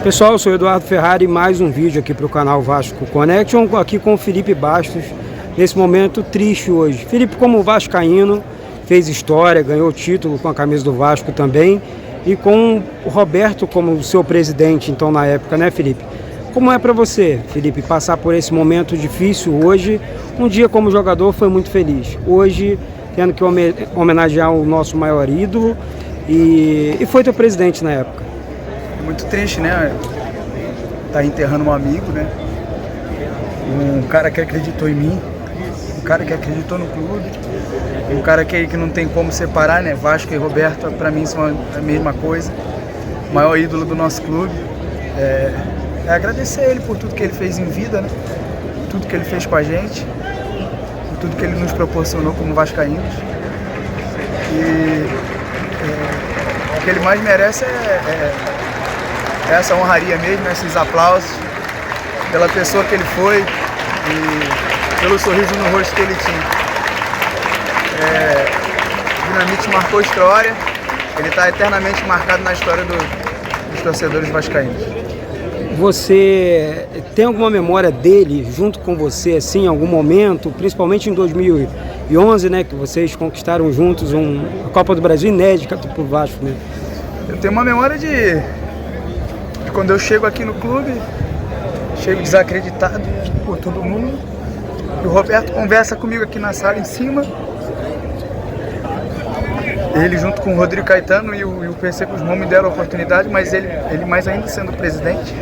Pessoal, eu sou Eduardo Ferrari e mais um vídeo aqui para o canal Vasco Connection, aqui com o Felipe Bastos, nesse momento triste hoje. Felipe, como vascaíno, fez história, ganhou título com a camisa do Vasco também, e com o Roberto como seu presidente, então, na época, né, Felipe? Como é para você, Felipe, passar por esse momento difícil hoje? Um dia como jogador foi muito feliz, hoje tendo que homenagear o nosso maior ídolo, e foi teu presidente na época. Muito triste, né? Tá enterrando um amigo, né? Um cara que acreditou em mim, um cara que acreditou no clube, um cara que não tem como separar, né? Vasco e Roberto, pra mim, são a mesma coisa. O maior ídolo do nosso clube. É agradecer ele por tudo que ele fez em vida, né? Tudo que ele fez com a gente, por tudo que ele nos proporcionou como vascaínos. E o que ele mais merece é essa honraria mesmo, esses aplausos pela pessoa que ele foi e pelo sorriso no rosto que ele tinha. O Dinamite marcou história, ele está eternamente marcado na história dos torcedores vascaínos. Você tem alguma memória dele junto com você, assim, em algum momento, principalmente em 2011, né, que vocês conquistaram juntos a Copa do Brasil inédita para o Vasco, né? Eu tenho uma memória de quando eu chego aqui no clube, chego desacreditado por todo mundo, e o Roberto conversa comigo aqui na sala em cima, ele junto com o Rodrigo Caetano e o PC Guzmão me deram a oportunidade, mas ele mais ainda sendo presidente,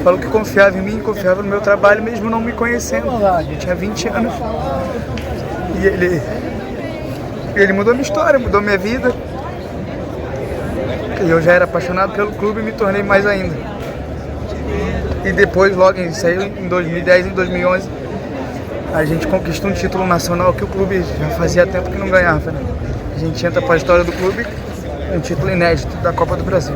falou que confiava em mim, confiava no meu trabalho, mesmo não me conhecendo. Eu tinha 20 anos e ele mudou minha história, mudou minha vida. Eu já era apaixonado pelo clube e me tornei mais ainda. E depois, logo em 2010 e em 2011, a gente conquistou um título nacional que o clube já fazia tempo que não ganhava, né? A gente entra para a história do clube, um título inédito da Copa do Brasil.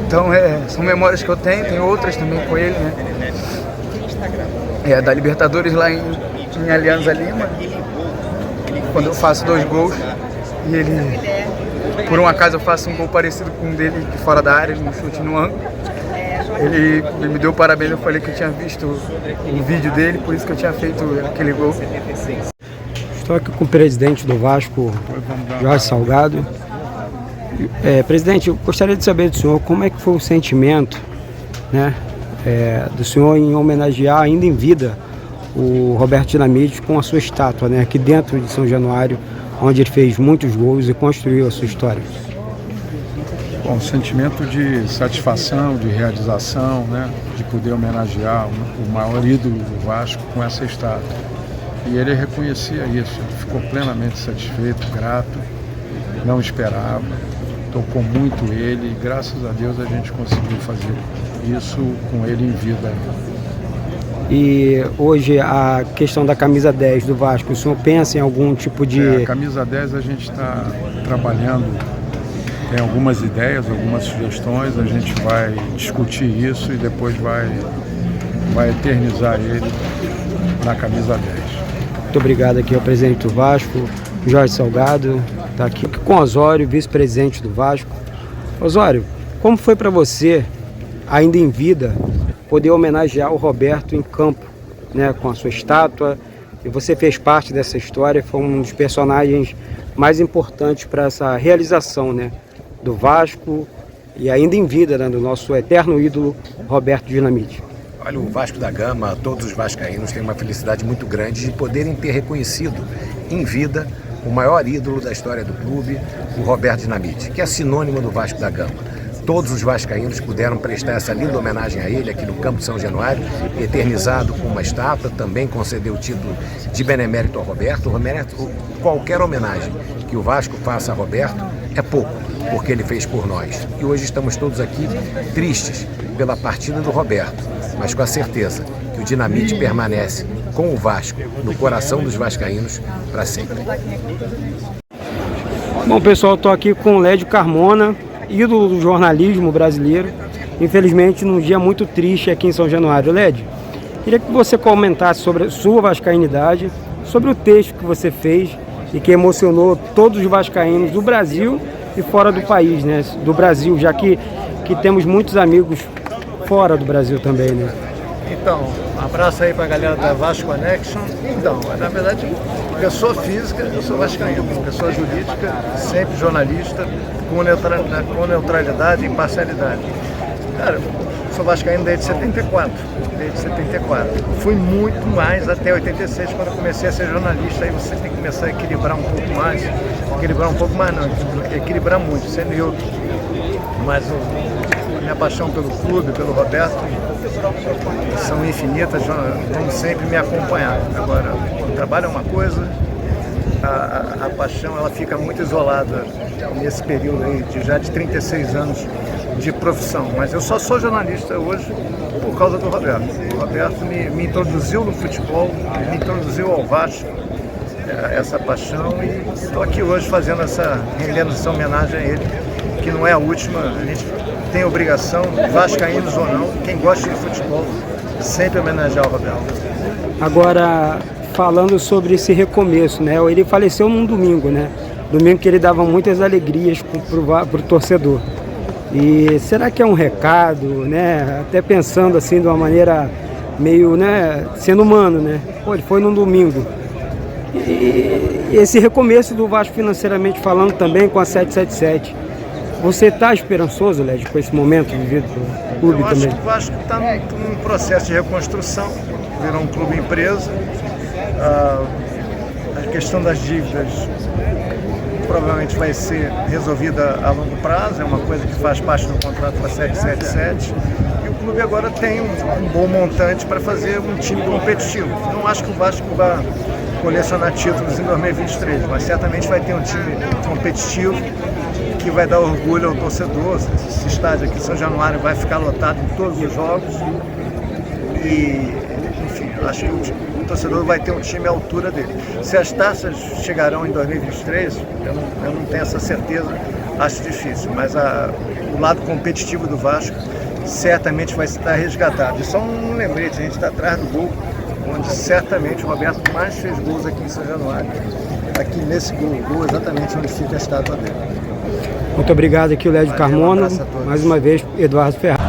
Então, são memórias que eu tenho outras também com ele, né? Da Libertadores lá em Alianza Lima, quando eu faço 2 gols e ele... Por um acaso eu faço um gol parecido com um dele de fora da área, um chute no ângulo. Ele me deu parabéns, eu falei que eu tinha visto o vídeo dele, por isso que eu tinha feito aquele gol. Estou aqui com o presidente do Vasco, Jorge Salgado. Presidente, eu gostaria de saber do senhor como é que foi o sentimento, né, do senhor em homenagear ainda em vida o Roberto Dinamite com a sua estátua, né, aqui dentro de São Januário, onde ele fez muitos gols e construiu a sua história. Bom, sentimento de satisfação, de realização, né, de poder homenagear o maior ídolo do Vasco com essa estátua. E ele reconhecia isso, ele ficou plenamente satisfeito, grato, não esperava, tocou muito ele e graças a Deus a gente conseguiu fazer isso com ele em vida ainda. E hoje a questão da camisa 10 do Vasco, o senhor pensa em algum tipo de... A camisa 10 a gente está trabalhando, tem algumas ideias, algumas sugestões, a gente vai discutir isso e depois vai eternizar ele na camisa 10. Muito obrigado aqui ao presidente do Vasco, Jorge Salgado, está aqui com o Osório, vice-presidente do Vasco. Osório, como foi para você, ainda em vida, poder homenagear o Roberto em campo, né, com a sua estátua? E você fez parte dessa história, foi um dos personagens mais importantes para essa realização, né, do Vasco e ainda em vida, né, do nosso eterno ídolo Roberto Dinamite. Olha, o Vasco da Gama, todos os vascaínos têm uma felicidade muito grande de poderem ter reconhecido em vida o maior ídolo da história do clube, o Roberto Dinamite, que é sinônimo do Vasco da Gama. Todos os vascaínos puderam prestar essa linda homenagem a ele aqui no Campo de São Januário, eternizado com uma estátua, também concedeu o título de benemérito ao Roberto. Qualquer homenagem que o Vasco faça a Roberto é pouco, porque ele fez por nós. E hoje estamos todos aqui tristes pela partida do Roberto, mas com a certeza que o Dinamite permanece com o Vasco no coração dos vascaínos para sempre. Bom, pessoal, estou aqui com o Lédio Carmona, ídolo do jornalismo brasileiro, infelizmente num dia muito triste aqui em São Januário. Lédio, queria que você comentasse sobre a sua vascainidade, sobre o texto que você fez e que emocionou todos os vascaínos do Brasil e fora do país, né? Do Brasil, já que temos muitos amigos fora do Brasil também, né? Então, um abraço aí pra galera da Vasco Connection. Então, na verdade, pessoa física, eu sou vascaíno. Pessoa jurídica, sempre jornalista, com neutralidade e imparcialidade. Cara, sou vascaíno desde 74. Fui muito mais até 86, quando eu comecei a ser jornalista. Aí você tem que começar a equilibrar um pouco mais. Equilibrar muito, ser neutro. Mas a minha paixão pelo clube, pelo Roberto, são infinitas, vão sempre me acompanhar. Agora, o trabalho é uma coisa, a paixão ela fica muito isolada nesse período aí, de 36 anos de profissão. Mas eu só sou jornalista hoje por causa do Roberto. O Roberto me introduziu no futebol, me introduziu ao Vasco, essa paixão, e estou aqui hoje fazendo rendendo essa homenagem a ele, que não é a última. A gente tem obrigação, vascaínos ou não, quem gosta de futebol, sempre homenagear o Roberto. Agora, falando sobre esse recomeço, né? Ele faleceu num domingo, né? Domingo que ele dava muitas alegrias para o torcedor. E será que é um recado, né? Até pensando assim de uma maneira meio, né? Sendo humano, né? Pô, ele foi num domingo. E esse recomeço do Vasco financeiramente falando também com a 777. Você está esperançoso, Led, com esse momento vivido pelo clube também? Eu acho que o Vasco está num processo de reconstrução, virou um clube empresa. A questão das dívidas provavelmente vai ser resolvida a longo prazo, é uma coisa que faz parte do contrato da 777. E o clube agora tem um bom montante para fazer um time competitivo. Não acho que o Vasco vai colecionar títulos em 2023, mas certamente vai ter um time competitivo que vai dar orgulho ao torcedor. Esse estádio aqui em São Januário vai ficar lotado em todos os jogos e, enfim, acho que o torcedor vai ter um time à altura dele. Se as taças chegarão em 2023, eu não tenho essa certeza, acho difícil, mas o lado competitivo do Vasco certamente vai estar resgatado. E só um lembrete, a gente está atrás do gol, onde certamente o Roberto mais fez gols aqui em São Januário. Aqui nesse gol exatamente onde fica a estátua dele. Muito obrigado aqui, o Lédio Carmona. Mais uma vez, Eduardo Ferraz.